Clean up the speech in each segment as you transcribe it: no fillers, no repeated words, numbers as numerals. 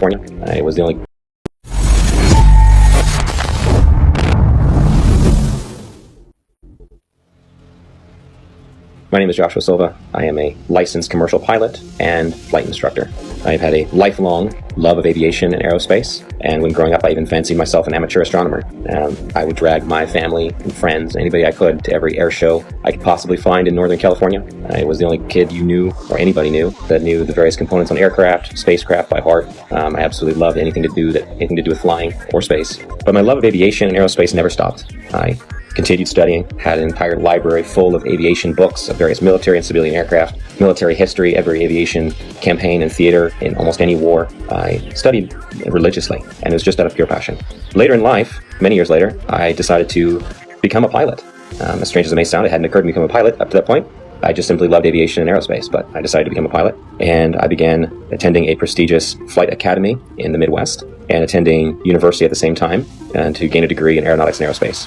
California. I was the only My name is Joshua Silva. I am a licensed commercial pilot and flight instructor. I've had a lifelong love of aviation and aerospace, and when growing up I even fancied myself an amateur astronomer. I would drag my family and friends, anybody I could, to every air show I could possibly find in Northern California. I was the only kid you knew, or anybody knew, that knew the various components on aircraft, spacecraft by heart. I absolutely loved anything to do with flying or space. But my love of aviation and aerospace never stopped. I continued studying, had an entire library full of aviation books of various military and civilian aircraft, military history, every aviation campaign and theater in almost any war. I studied religiously, and it was just out of pure passion. Later in life, many years later, I decided to become a pilot. As strange as it may sound, it hadn't occurred to me to become a pilot up to that point. I just simply loved aviation and aerospace, but I decided to become a pilot, and I began attending a prestigious flight academy in the Midwest and attending university at the same time to gain a degree in aeronautics and aerospace.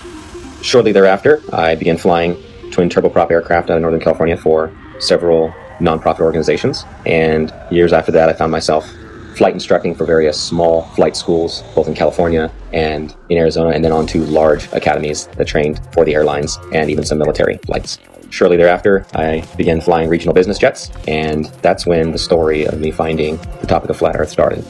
Shortly thereafter, I began flying twin turboprop aircraft out of Northern California for several nonprofit organizations, and years after that I found myself flight instructing for various small flight schools, both in California and in Arizona, and then on to large academies that trained for the airlines and even some military flights. Shortly thereafter, I began flying regional business jets, and that's when the story of me finding the topic of flat Earth started.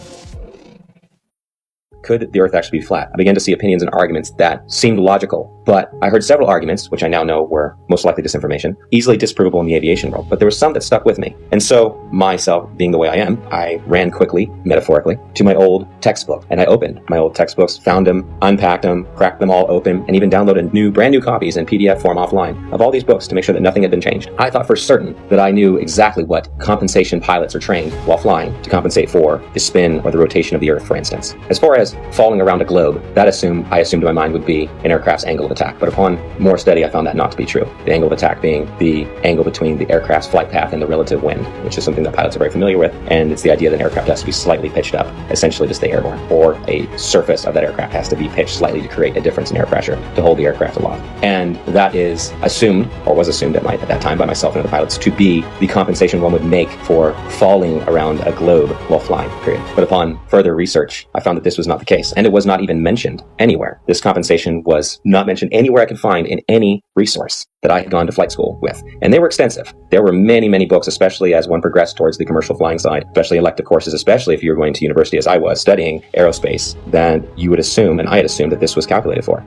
Could the Earth actually be flat? I began to see opinions and arguments that seemed logical, but I heard several arguments, which I now know were most likely disinformation, easily disprovable in the aviation world, but there were some that stuck with me. And so, myself being the way I am, I ran quickly, metaphorically, to my old textbook, and I opened my old textbooks, found them, unpacked them, cracked them all open, and even downloaded brand new copies in PDF form offline of all these books to make sure that nothing had been changed. I thought for certain that I knew exactly what compensation pilots are trained while flying to compensate for the spin or the rotation of the Earth, for instance. As far as falling around a globe, I assumed in my mind would be an aircraft's angle of attack, but upon more study I found that not to be true. The angle of attack being the angle between the aircraft's flight path and the relative wind, which is something that pilots are very familiar with, and it's the idea that an aircraft has to be slightly pitched up, essentially to stay airborne, or a surface of that aircraft has to be pitched slightly to create a difference in air pressure to hold the aircraft aloft. And that is assumed, or was assumed at that time by myself and other pilots, to be the compensation one would make for falling around a globe while flying, period. But upon further research, I found that this was not the case, and it was not even mentioned anywhere. This compensation was not mentioned anywhere I could find in any resource that I had gone to flight school with. And they were extensive. There were many, many books, especially as one progressed towards the commercial flying side, especially elective courses, especially if you were going to university as I was, studying aerospace, that you would assume, and I had assumed, that this was calculated for.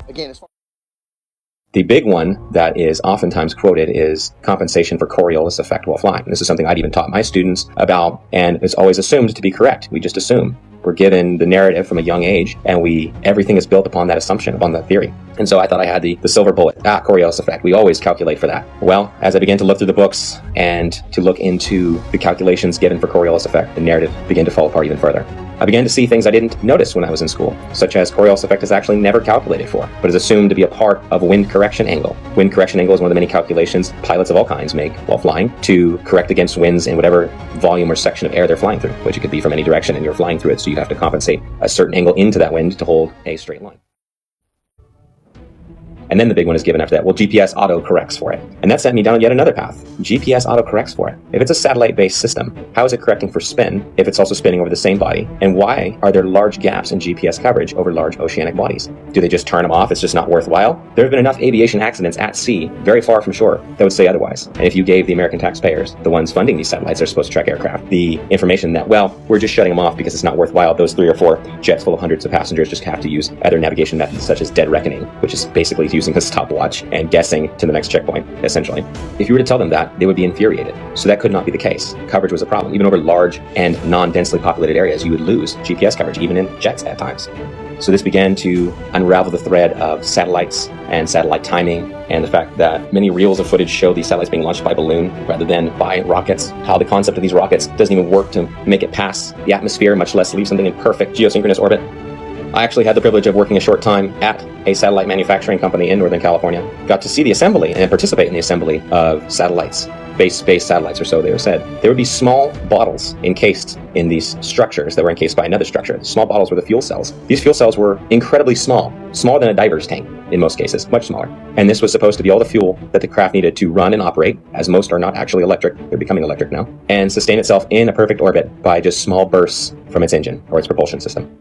Again, The big one that is oftentimes quoted is compensation for Coriolis effect while flying. This is something I'd even taught my students about, and it's always assumed to be correct. We just assume. We're given the narrative from a young age, and everything is built upon that assumption, upon that theory. And so I thought I had the silver bullet. Coriolis effect. We always calculate for that. Well, as I began to look through the books and to look into the calculations given for Coriolis effect, the narrative began to fall apart even further. I began to see things I didn't notice when I was in school, such as Coriolis effect is actually never calculated for, but is assumed to be a part of wind correction angle. Wind correction angle is one of the many calculations pilots of all kinds make while flying to correct against winds in whatever volume or section of air they're flying through, which it could be from any direction, and you're flying through it, so you have to compensate a certain angle into that wind to hold a straight line. And then the big one is given after that. Well, GPS auto corrects for it. And that sent me down yet another path. GPS auto corrects for it. If it's a satellite-based system, how is it correcting for spin if it's also spinning over the same body? And why are there large gaps in GPS coverage over large oceanic bodies? Do they just turn them off? It's just not worthwhile? There have been enough aviation accidents at sea, very far from shore, that would say otherwise. And if you gave the American taxpayers, the ones funding these satellites that are supposed to track aircraft, the information that, well, we're just shutting them off because it's not worthwhile. Those 3 or 4 jets full of hundreds of passengers just have to use other navigation methods such as dead reckoning, which is basically using a stopwatch and guessing to the next checkpoint, essentially. If you were to tell them that, they would be infuriated. So that could not be the case. Coverage was a problem. Even over large and non-densely populated areas, you would lose GPS coverage, even in jets at times. So this began to unravel the thread of satellites and satellite timing, and the fact that many reels of footage show these satellites being launched by balloon rather than by rockets. How the concept of these rockets doesn't even work to make it pass the atmosphere, much less leave something in perfect geosynchronous orbit. I actually had the privilege of working a short time at a satellite manufacturing company in Northern California. Got to see the assembly and participate in the assembly of satellites. Space satellites or so they were said. There would be small bottles encased in these structures that were encased by another structure. Small bottles were the fuel cells. These fuel cells were incredibly small, smaller than a diver's tank in most cases, much smaller. And this was supposed to be all the fuel that the craft needed to run and operate, as most are not actually electric, they're becoming electric now, and sustain itself in a perfect orbit by just small bursts from its engine or its propulsion system.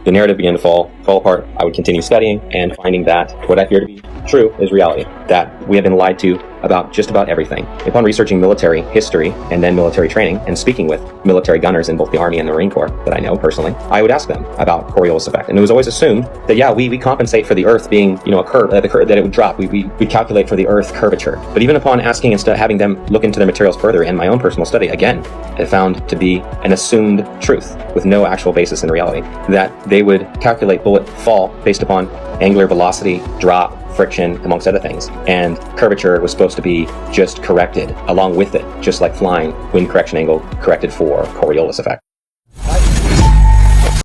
The narrative began to fall apart. I would continue studying and finding that what I fear to be true is reality, that we have been lied to about just about everything. Upon researching military history and then military training and speaking with military gunners in both the Army and the Marine Corps that I know personally, I would ask them about Coriolis effect. And it was always assumed that, yeah, we compensate for the Earth being, a curve, that it would drop. We calculate for the Earth curvature. But even upon asking and having them look into their materials further in my own personal study, again, it found to be an assumed truth with no actual basis in reality, that they would calculate bullet fall based upon angular velocity, drop, friction, amongst other things. And curvature was supposed to be just corrected along with it, just like flying, wind correction angle corrected for Coriolis effect.